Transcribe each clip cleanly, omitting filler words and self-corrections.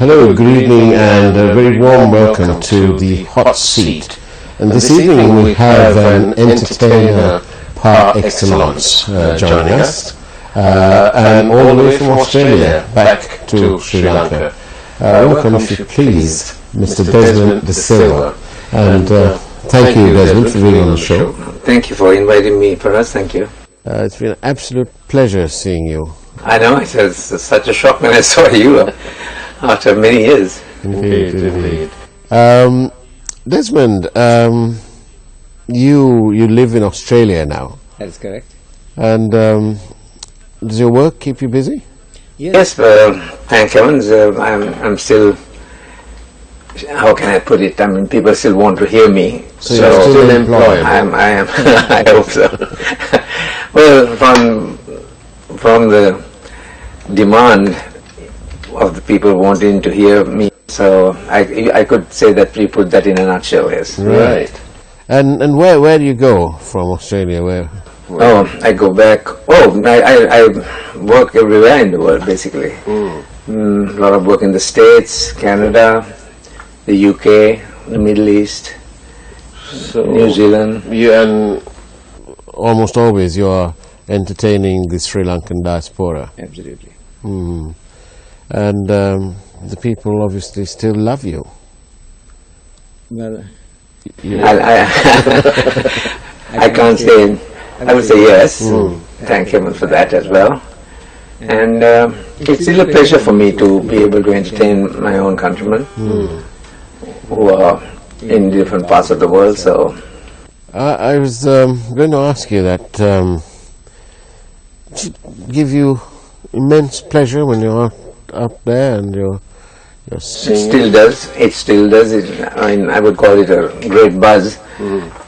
Hello, good evening and a very warm welcome to the Hot Seat. And this evening we have an entertainer par excellence joining us, and all the way from Australia back to Sri Lanka. Welcome, if you please, Mr. Desmond De Silva. And thank you, Desmond, for being on the show. Thank you for inviting me, Paras. Thank you. It's been an absolute pleasure seeing you. I know, it was such a shock when I saw you after many years. Indeed. Desmond, you live in Australia now. That's correct. And does your work keep you busy? Yes, thank heavens, I'm still, how can I put it, I mean, people still want to hear me. So you're still employed? I am, I hope so. Well, from the demand of the people wanting to hear me, so I could say that we put that in a nutshell, yes. Right. And where do you go from Australia? Where? Oh, I go back. Oh, I work everywhere in the world, basically. A lot of work in the States, Canada, the UK, the Middle East, New Zealand. And almost always you are entertaining the Sri Lankan diaspora. Absolutely. And the people obviously still love you. Well, I can't say. I would say yes. Thank heaven for that as well. And it's still a pleasure for me to be able to entertain my own countrymen who are in different parts of the world. So I was going to ask you that. Does it give you immense pleasure when you're out there and you're singing? It still does. I mean, I would call it a great buzz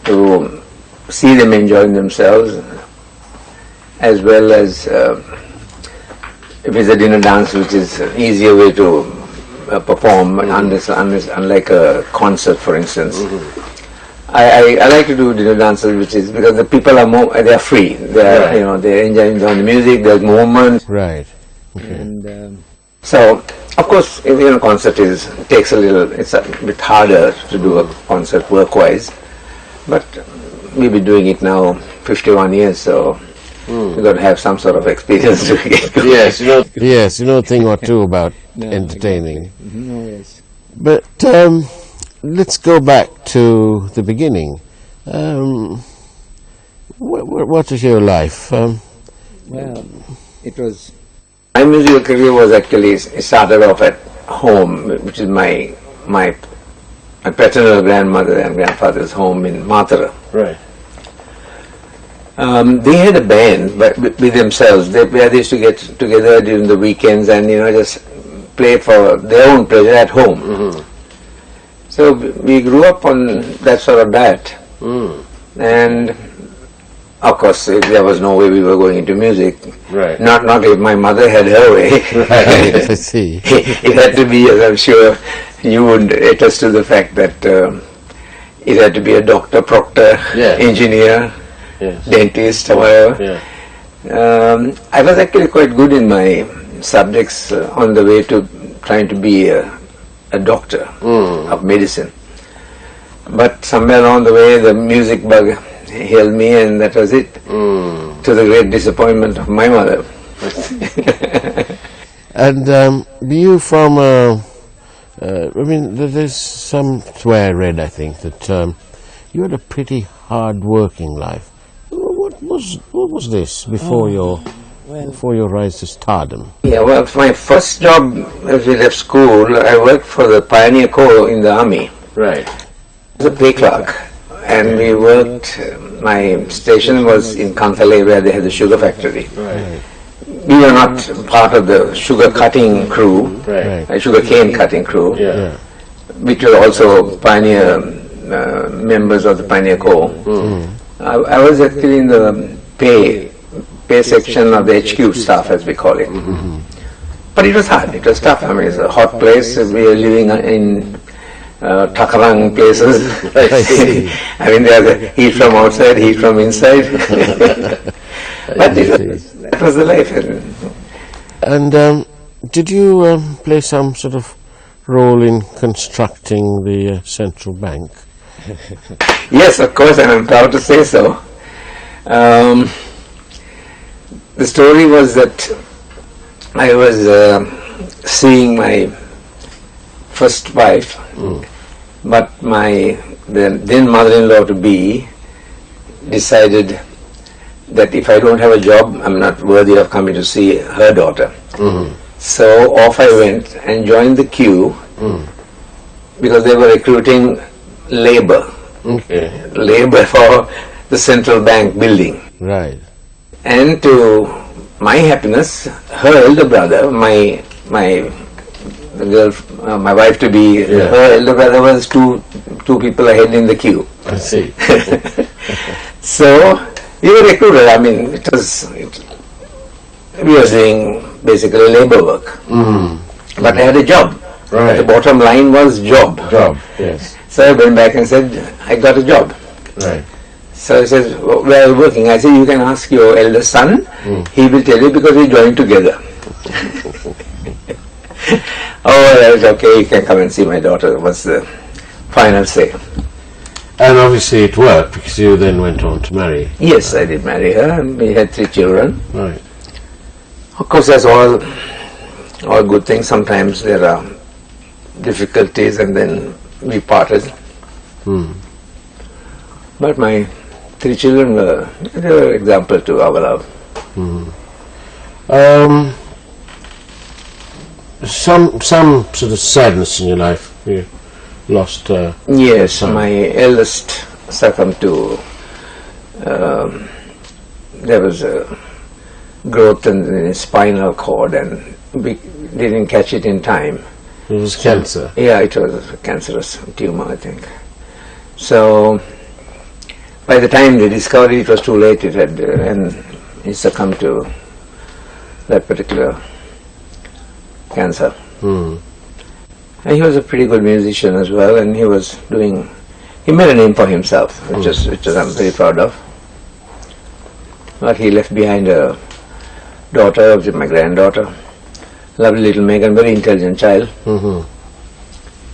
to see them enjoying themselves, as well as if it's a dinner dance, which is an easier way to perform, unlike a concert, for instance. I like to do dinner dances, which is because the people are they are free. They are they're enjoying the music. There's movement. Right. okay. And So, of course, a concert takes it's a bit harder to do a concert work-wise, but we've been doing it now 51 years, so we've got to have some sort of experience to get going. Yes, you know a thing or two about entertaining. exactly. No, yes. But let's go back to the beginning. What is your life? Well, it was. My musical career was actually started off at home, which is my paternal grandmother and grandfather's home in Mathura. Right. They had a band, but with themselves. They used to get together during the weekends and just play for their own pleasure at home. So we grew up on that sort of diet, and of course there was no way we were going into music. Right. Not if my mother had her way. Right. I see. It had to be, as I'm sure you would attest to the fact that it had to be a doctor, proctor, engineer, dentist, or whatever. I was actually quite good in my subjects on the way to trying to be a doctor of medicine. But somewhere along the way the music bug held me, and that was it, to the great disappointment of my mother. And were you from, I mean, there's somewhere I read, I think, that you had a pretty hard-working life. What was this before your rise to stardom? Yeah, well, my first job as we left school, I worked for the Pioneer Corps in the Army. Right. As a pay clerk, and we worked. My station was in Kantale, where they had the sugar factory. Right. We were not part of the sugar cutting crew, sugar cane cutting crew, which were also pioneer members of the Pioneer Corps. I was actually in the pay section of the HQ staff, as we call it. But it was hard, it was tough. I mean, it's a hot place. We were living in Takarang places. I mean, there's heat from outside, heat from inside. But that was the life. And did you play some sort of role in constructing the central bank? Yes, of course, and I'm proud to say so. The story was that I was seeing my first wife, but my then mother-in-law to be decided that if I don't have a job, I'm not worthy of coming to see her daughter. So off I went and joined the queue because they were recruiting labor for the central bank building. Right. And to my happiness, her elder brother, my wife to be, her elder brother was two people ahead in the queue. I see. So we were recruited. I mean, we were doing basically labor work, but I had a job. Right. The bottom line was job. Yes. So I went back and said, I got a job. Right. So he says, where are you working? I said, you can ask your elder son. He will tell you because we joined together. Oh, that's okay. You can come and see my daughter. Was the final say. And obviously it worked because you then went on to marry. Yes, I did marry her, and we had 3 children. Right. Of course, that's all good things. Sometimes there are difficulties, and then we parted. But my 3 children were an example to our love. Some sort of sadness in your life. You lost. Yes, my eldest succumbed to. There was a growth in the spinal cord, and we didn't catch it in time. It was cancer. Yeah, it was a cancerous tumor, I think. So by the time they discovered it was too late. It had and he succumbed to that particular cancer. And he was a pretty good musician as well, and he made a name for himself, which I'm very proud of. But he left behind a daughter, which is my granddaughter, lovely little Megan, very intelligent child.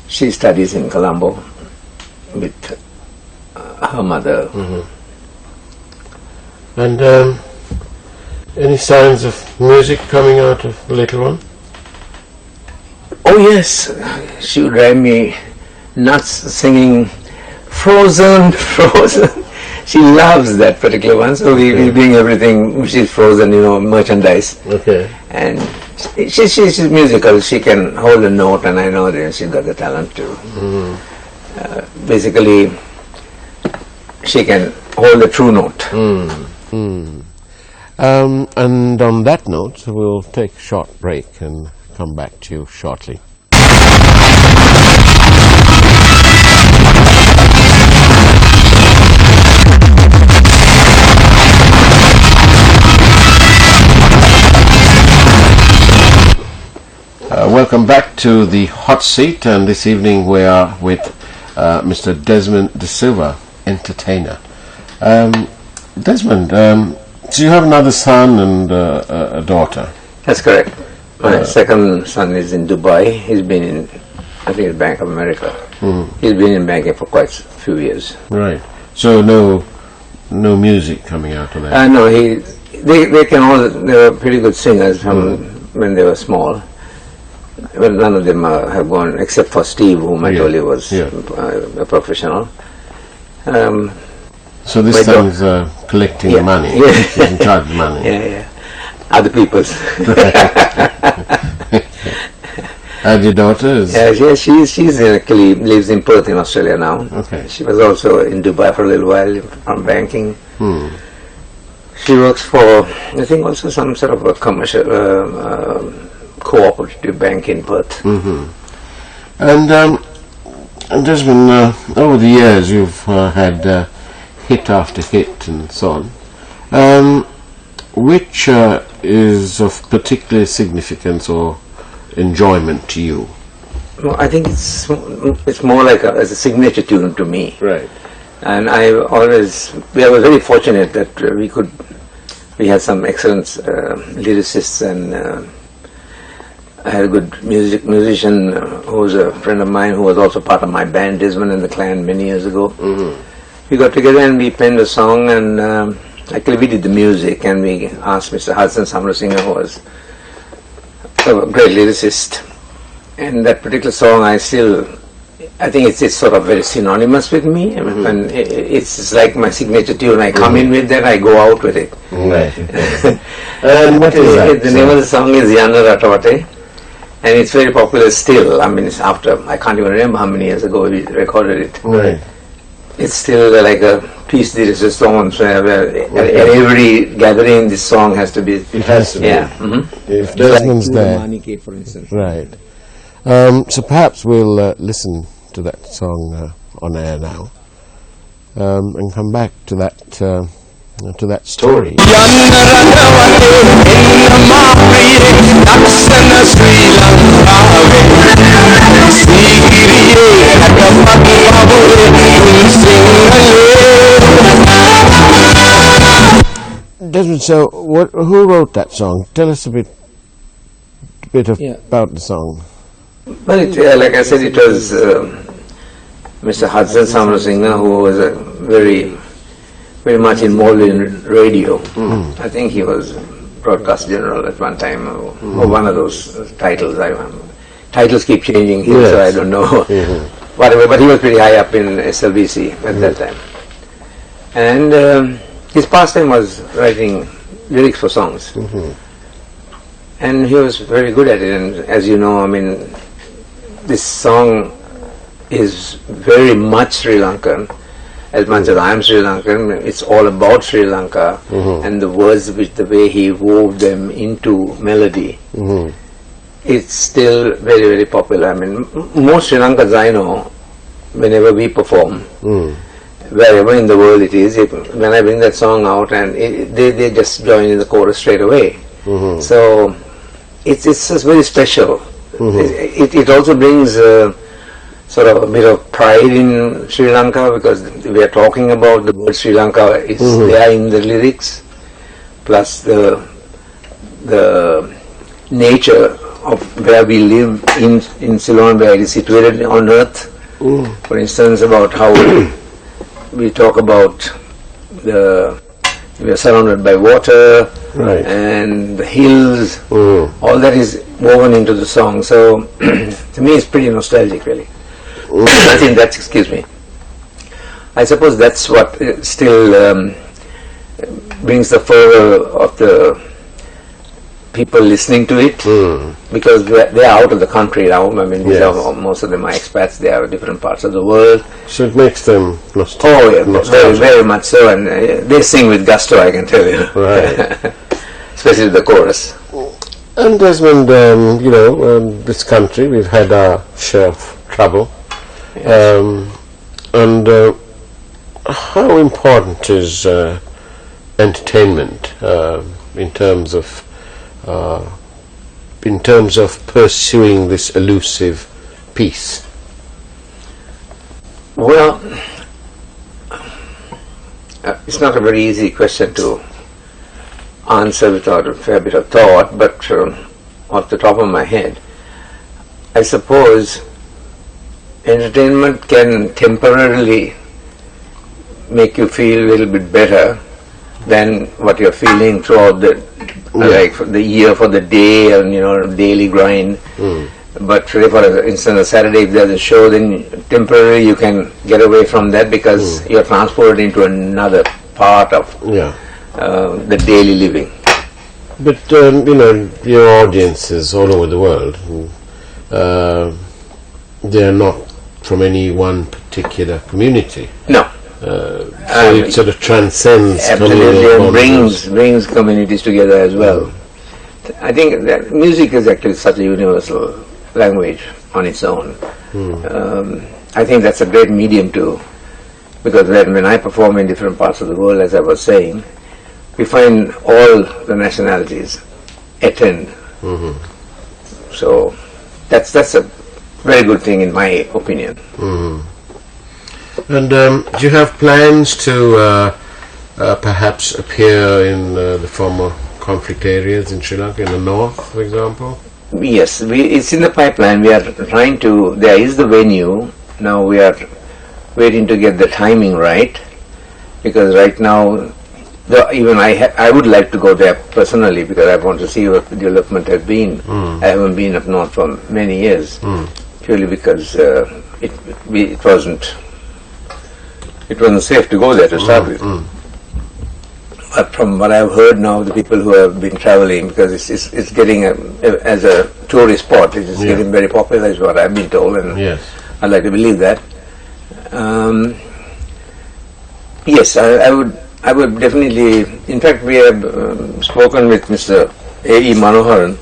She studies in Colombo with her mother. And any signs of music coming out of the little one? Oh yes, she would drive me nuts singing Frozen, Frozen. She loves that particular one, so we bring everything which is Frozen, merchandise. Okay. And she's musical. She can hold a note, and I know that she's got the talent to. Basically, she can hold a true note. And on that note, we'll take a short break and come back to you shortly. Welcome back to the Hot Seat, and this evening we are with Mr. Desmond De Silva, entertainer. Desmond, so you have another son and a daughter? That's correct. My second son is in Dubai. He's been in, I think, Bank of America. He's been in banking for quite a few years. Right. So no music coming out of that? No, they were pretty good singers from when they were small. Well, none of them have gone, except for Steve, whom I told you was a professional. So this son's collecting money. He's in charge of money. Yeah. Other people's. And your daughter is? Yeah, she's actually lives in Perth in Australia now. Okay. She was also in Dubai for a little while from banking. She works for, I think, also some sort of a commercial cooperative bank in Perth. And Desmond, over the years you've had hit after hit and so on. Which is of particular significance or enjoyment to you? Well, I think it's more like as a signature tune to me. Right. And we were very fortunate that we had some excellent lyricists and I had a good musician who was a friend of mine who was also part of my band, Desmond and the Clan, many years ago. We got together and we penned a song, and actually we did the music, and we asked Mr. Hudson Samrasinghe, who was a great lyricist. And that particular song, I think it's sort of very synonymous with me, and it's like my signature tune. I come in with that, I go out with it. Right. And what is that? The name of the song is Yana Ratawate, and it's very popular still. I mean, it's after, I can't even remember how many years ago we recorded it. Right. It's still like a piece de resistance where at every gathering this song has to be. It has to be. Yeah. If Desmond's like there. Manike, for instance. Right. So perhaps we'll listen to that song on air now, and come back to that story. Desmond, so who wrote that song? Tell us a bit about the song. Well, like I said, it was Mr. Hudson Samrasinghe, who was very much involved in radio. I think he was broadcast general at one time, or one of those titles. Titles keep changing here, so I don't know. Whatever, but he was pretty high up in SLBC at that time. And his pastime was writing lyrics for songs. And he was very good at it, and as you know, I mean, this song is very much Sri Lankan. As much as I am Sri Lankan, it's all about Sri Lanka, and the words, with the way he wove them into melody, it's still very, very popular. I mean, most Sri Lankans I know, whenever we perform, wherever in the world it is, when I bring that song out, and they just join in the chorus straight away. So it's just very special. It also brings sort of a bit of pride in Sri Lanka, because we are talking about the word Sri Lanka is there in the lyrics, plus the nature of where we live in Ceylon, where it is situated on earth. For instance, about how we talk about we are surrounded by water, and the hills, all that is woven into the song. So to me it's pretty nostalgic, really. I think that's, excuse me, I suppose that's what still brings the fervor of the people listening to it, because they are out of the country now. I mean, these are, most of them are expats. They are different parts of the world. So it makes them nostalgic. Oh yeah, very, very much so, and they sing with gusto, I can tell you. Right. Especially the chorus. And Desmond, this country, we've had our share of trouble. And how important is entertainment in terms of pursuing this elusive peace? Well, it's not a very easy question to answer without a fair bit of thought, but off the top of my head, I suppose entertainment can temporarily make you feel a little bit better than what you're feeling throughout the like for the year, for the day, and daily grind. But for instance, a Saturday, if there's a show, then temporarily you can get away from that, because you're transported into another part of the daily living. But your audiences all over the world, they're not from any one particular community. No. So it sort of transcends. Absolutely, and brings communities together as well. I think that music is actually such a universal language on its own. I think that's a great medium too, because when I perform in different parts of the world, as I was saying, we find all the nationalities attend. So that's a very good thing in my opinion. And do you have plans to perhaps appear in the former conflict areas in Sri Lanka, in the north, for example? Yes, it's in the pipeline. We are trying to, there is the venue. Now we are waiting to get the timing right, because right now, even I would like to go there personally, because I want to see what the development has been. I haven't been up north for many years, purely because it wasn't safe to go there to start with. But from what I've heard now, the people who have been traveling, because it's getting as a tourist spot, it is getting very popular, is what I've been told, and I'd like to believe that. Yes, I would definitely. In fact, we have spoken with Mr. A.E. Manoharan.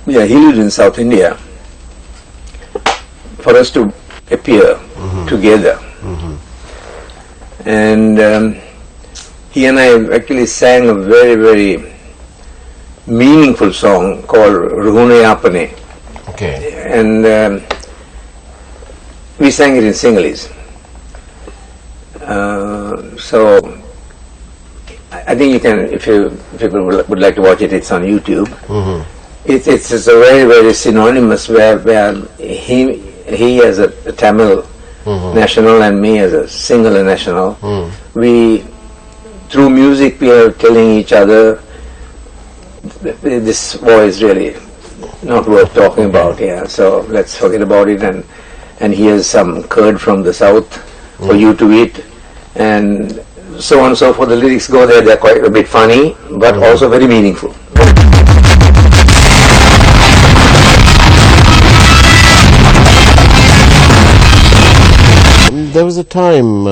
Yeah, he lives in South India. For us to appear together, and he and I actually sang a very, very meaningful song called Ruhune Apane. Okay. And we sang it in Sinhalese. So I think you can, if people would like to watch it, it's on YouTube. It's a very, very synonymous, where he as a Tamil national and me as a Sinhala national, we, through music, we are telling each other, this war is really not worth talking about here, so let's forget about it, and here's some curd from the south for you to eat, and so on and so forth. The lyrics go there, they're quite a bit funny, but also very meaningful. There was a time,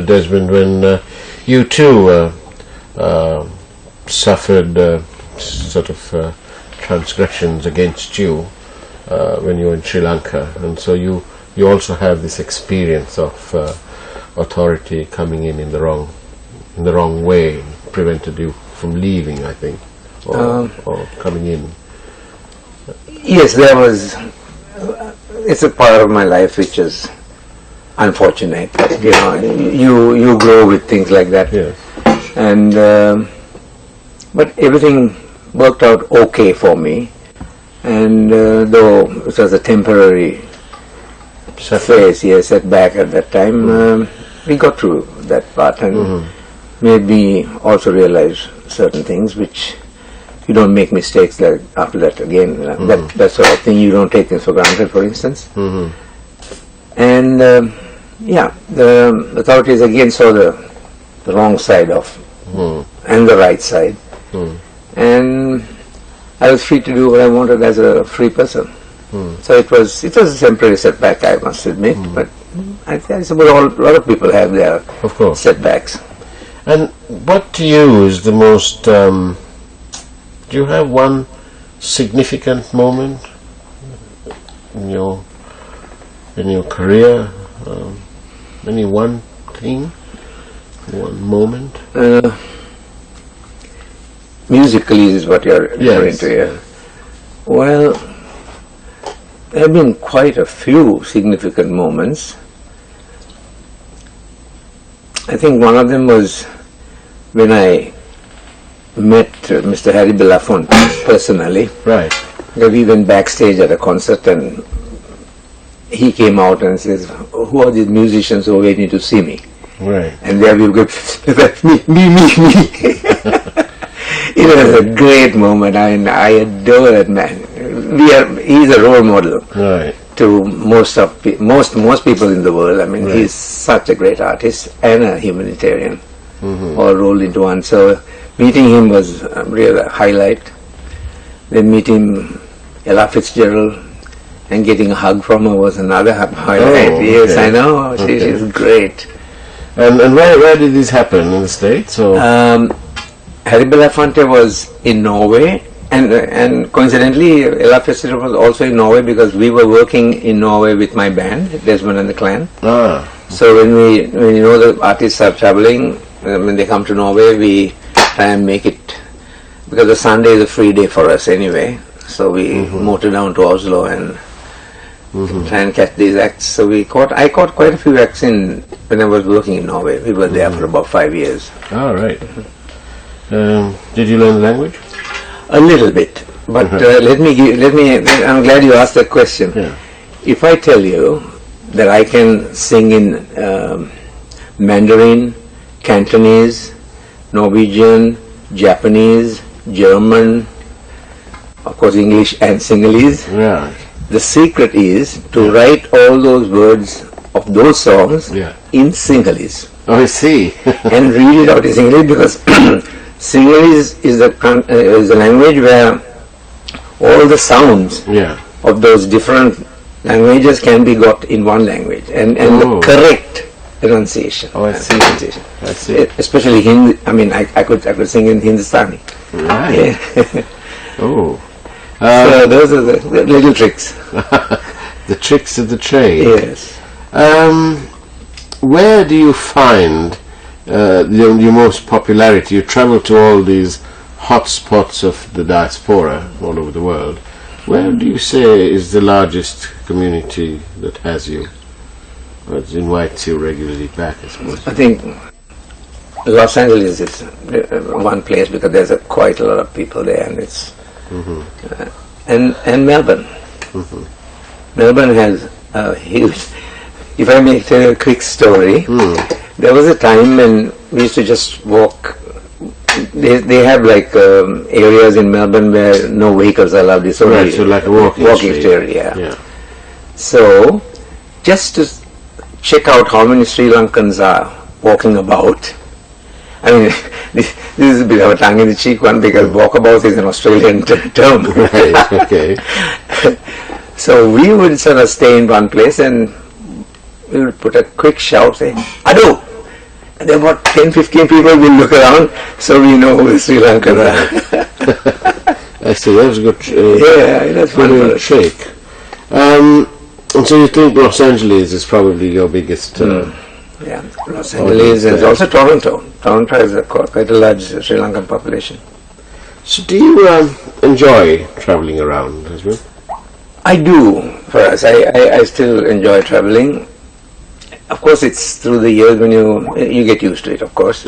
Desmond, when you too suffered sort of transgressions against you when you were in Sri Lanka, and so you also have this experience of authority coming in the wrong way, prevented you from leaving, I think, or coming in. Yes, there was. It's a part of my life which is unfortunate. You know, you grow with things like that. Yes. And but everything worked out okay for me, and though it was a temporary phase, setback at that time, we got through that part, and made me also realize certain things which you don't make mistakes like after that again. That sort of thing, you don't take things for granted, for instance. And the authorities again saw the wrong side of and the right side, and I was free to do what I wanted as a free person. So it was a temporary setback, I must admit, but I suppose a lot of people have their setbacks. And what to you is the most? Do you have one significant moment in your career? Any one thing, one moment? Musically is what you're referring to here. Well, there have been quite a few significant moments. I think one of them was when I met Mr. Harry Belafonte personally. Right. We went backstage at a concert, and he came out and says, "Who are these musicians who are waiting to see me?" Right. And there we go, me. It was a great moment. I adore that man. He's a role model to most people in the world. I mean, he's such a great artist and a humanitarian, all rolled into one. So meeting him was a real highlight. Then meeting Ella Fitzgerald and getting a hug from her was another highlight. Yes, I know. She's great. And where did this happen? In the States? Or? Harry Belafonte was in Norway, and coincidentally, Ella Fitzgerald was also in Norway, because we were working in Norway with my band, Desmond and the Clan. So when the artists are traveling, when they come to Norway, we try and make it, because the Sunday is a free day for us anyway. So we motor down to Oslo and try and catch these acts. So I caught quite a few acts when I was working in Norway. We were there for about 5 years. All right. Did you learn the language? A little bit, but I'm glad you asked that question. Yeah. If I tell you that I can sing in Mandarin, Cantonese, Norwegian, Japanese, German, of course English and Sinhalese, Right. the secret is to write all those words of those songs in Sinhalese Oh, I see. and read it out in Sinhalese, because Sinhalese is a language where all the sounds Yeah. of those different languages can be got in one language, and the correct pronunciation. Oh, I see. Pronunciation. I see. Especially Hindi. I mean, I could sing in Hindustani. Right. Oh. So those are the little tricks. The tricks of the trade. Yes. Where do you find your most popularity? You travel to all these hot spots of the diaspora all over the world. Where do you say is the largest community that has you, or invites you regularly back, I suppose? I think Los Angeles is one place, because there's quite a lot of people there, and it's and Melbourne. Melbourne has a huge. If I may tell you a quick story, there was a time when we used to just walk. They have like areas in Melbourne where no vehicles are allowed. It's only Right, so like a walking street. area. Yeah. So, just to check out how many Sri Lankans are walking about. I mean, this is a bit of a tongue-in-the-cheek one, because walkabout is an Australian term. Right. Okay. So we would sort of stay in one place and we would put a quick shout, say, "Ado!" And then about 10-15 people will look around, so we know who the Sri Lankans are. I see. That was a good. Yeah, that's good wonderful. shake. And so you think Los Angeles is probably your biggest? Yeah, Los Angeles and also Toronto. Toronto has quite a large Sri Lankan population. So do you enjoy traveling around as well? I do. For us, I still enjoy traveling. Of course, it's through the years when you get used to it, of course.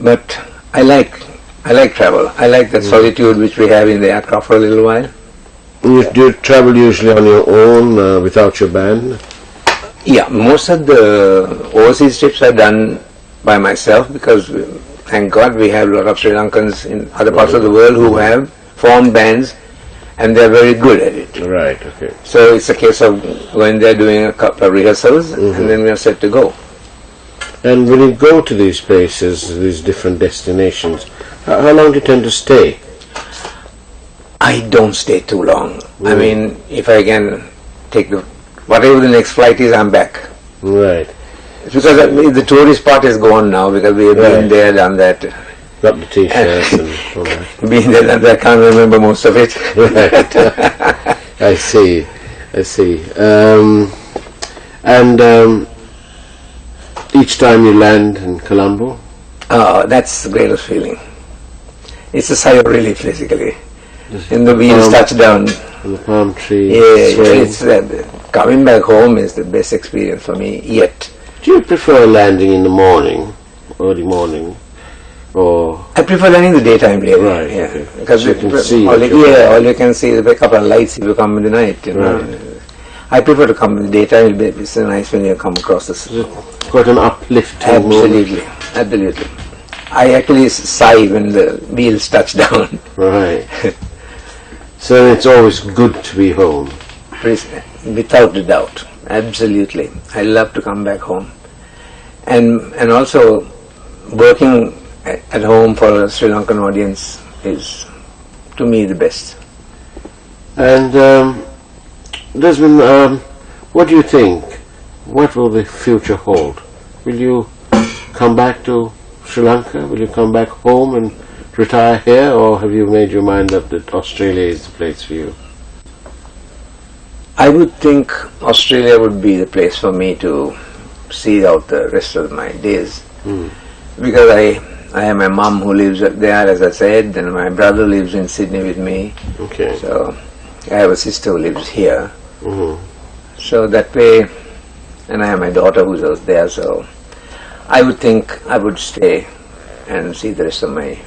But I like travel. I like that solitude which we have in the aircraft for a little while. Do you travel usually on your own without your band? Yeah, most of the overseas trips are done by myself, because thank God we have a lot of Sri Lankans in other parts of the world who have formed bands, and they're very good at it. Right. Okay. So it's a case of going there, doing a couple of rehearsals, and then we are set to go. And when you go to these places, these different destinations, how long do you tend to stay? I don't stay too long. I mean, if I can take whatever the next flight is, I'm back. Right. Because the tourist part is gone now, because we have been there, done that. Got the t-shirts and all that. Been there, done that. I can't remember most of it. Right. I see. And each time you land in Colombo? Oh, that's the greatest feeling. It's a sigh of relief, basically. And the wheels touch down. And the palm tree. Yeah, it's coming back home is the best experience for me yet. Do you prefer landing in the morning, early morning, or? I prefer landing the daytime, really. Right. Yeah, Okay. because So you can see all what you can see is a couple of lights if you come in the night. You know. Right. I prefer to come in the daytime. It's so nice when you come across the. Quite an uplifting moment. Absolutely. I actually sigh when the wheels touch down. Right. So it's always good to be home. Without a doubt, absolutely. I love to come back home, and also working at home for a Sri Lankan audience is, to me, the best. And Desmond, what do you think? What will the future hold? Will you come back to Sri Lanka? Will you come back home and retire here, or have you made your mind up that Australia is the place for you? I would think Australia would be the place for me to see out the rest of my days, because I have my mom who lives there, as I said, and my brother lives in Sydney with me. Okay. So I have a sister who lives here. Mm-hmm. So that way, and I have my daughter who's out there. So I would think I would stay and see the rest of my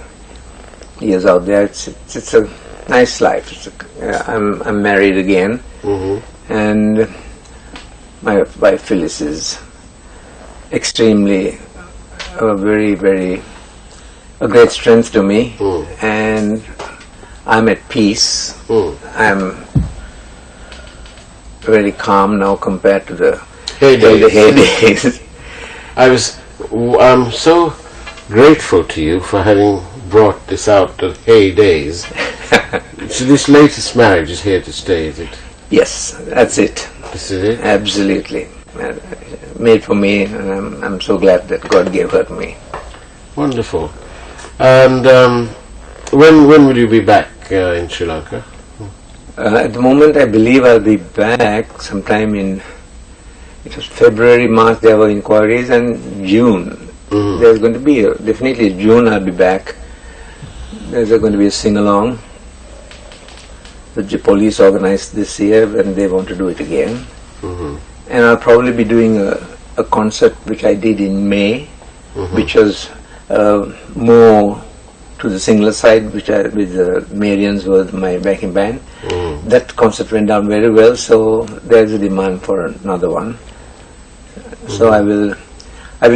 years out there. It's a nice life. I'm married again, and my wife Phyllis is extremely a great strength to me, and I'm at peace. I'm very calm now compared to the heydays. I'm so grateful to you for having brought this out, the heydays. So this latest marriage is here to stay, is it? Yes, that's it. This is it? Absolutely. Made for me, and I'm so glad that God gave her to me. Wonderful. And when will you be back in Sri Lanka? At the moment, I believe I'll be back sometime in, it was February, March, there were inquiries, and June. There's going to be, definitely June I'll be back. There's going to be a sing-along that the police organized this year, and they want to do it again. And I'll probably be doing a concert which I did in May, which was more to the singular side, with the Marians was my backing band. That concert went down very well, so there's a demand for another one. So I will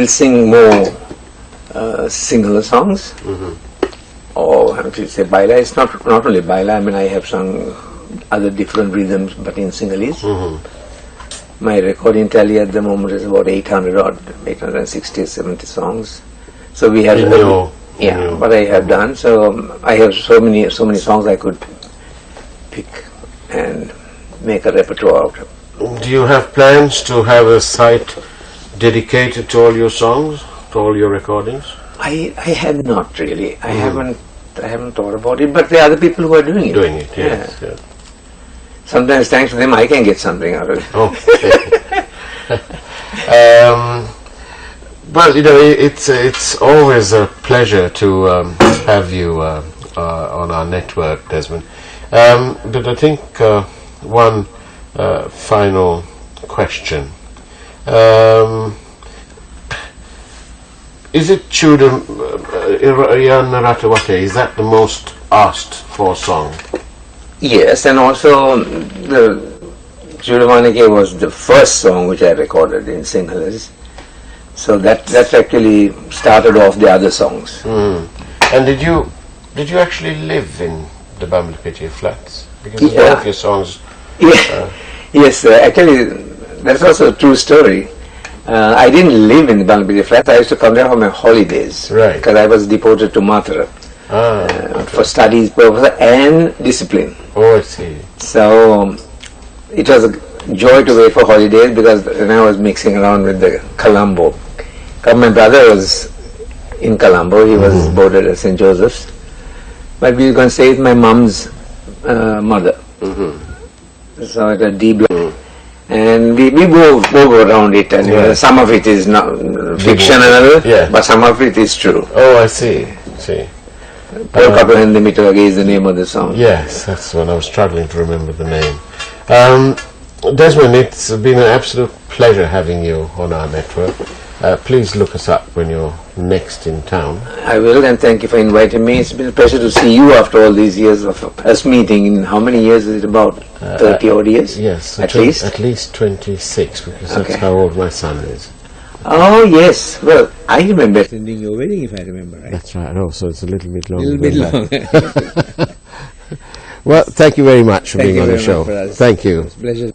sing more singular songs, or if you say baila, it's not only baila. I mean, I have sung other different rhythms, but in Sinhalese. My recording tally at the moment is about 860, 70 songs. So we have what I have done. So I have so many songs I could pick and make a repertoire out of. Do you have plans to have a site dedicated to all your songs, to all your recordings? I have not really. I haven't thought about it. But there are other people who are doing it. Yes. Yeah. Sometimes thanks to them I can get something out of it. Okay. Well, it's always a pleasure to have you on our network, Desmond. But I think one final question. Is it Chuda Naratawate? Is that the most asked for song? Yes, and also the Chudavanike was the first song which I recorded in Sinhalese. So that actually started off the other songs. And did you actually live in the Bambalapitiya flats? Because one of your songs. Yes, actually that's also a true story. I didn't live in the Bambalapitiya flats. I used to come there for my holidays, right? Because I was deported to Mathura for studies purpose and discipline. Oh, I see. So it was a joy to wait for holidays, because when I was mixing around with the Colombo. My brother was in Colombo, he was boarded at St. Joseph's. But we were going to stay with my mom's mother. So it was D block. And we move around it, and some of it is not fictional, but some of it is true. Oh, I see. Polkapahendimito is the name of the song. Yes, that's when I was struggling to remember the name. Desmond, it's been an absolute pleasure having you on our network. Please look us up when you're next in town. I will, and thank you for inviting me. It's been a pleasure to see you after all these years of us meeting. In how many years is it? About 30 odd years? Yes, at least? At least 26, because that's how old my son is. Oh, yes. Well, I remember attending your wedding, if I remember right. That's right. Oh, so it's a little bit longer. Longer. Well, thank you very much for being on the show. Thank you. Thank you. It was a pleasure.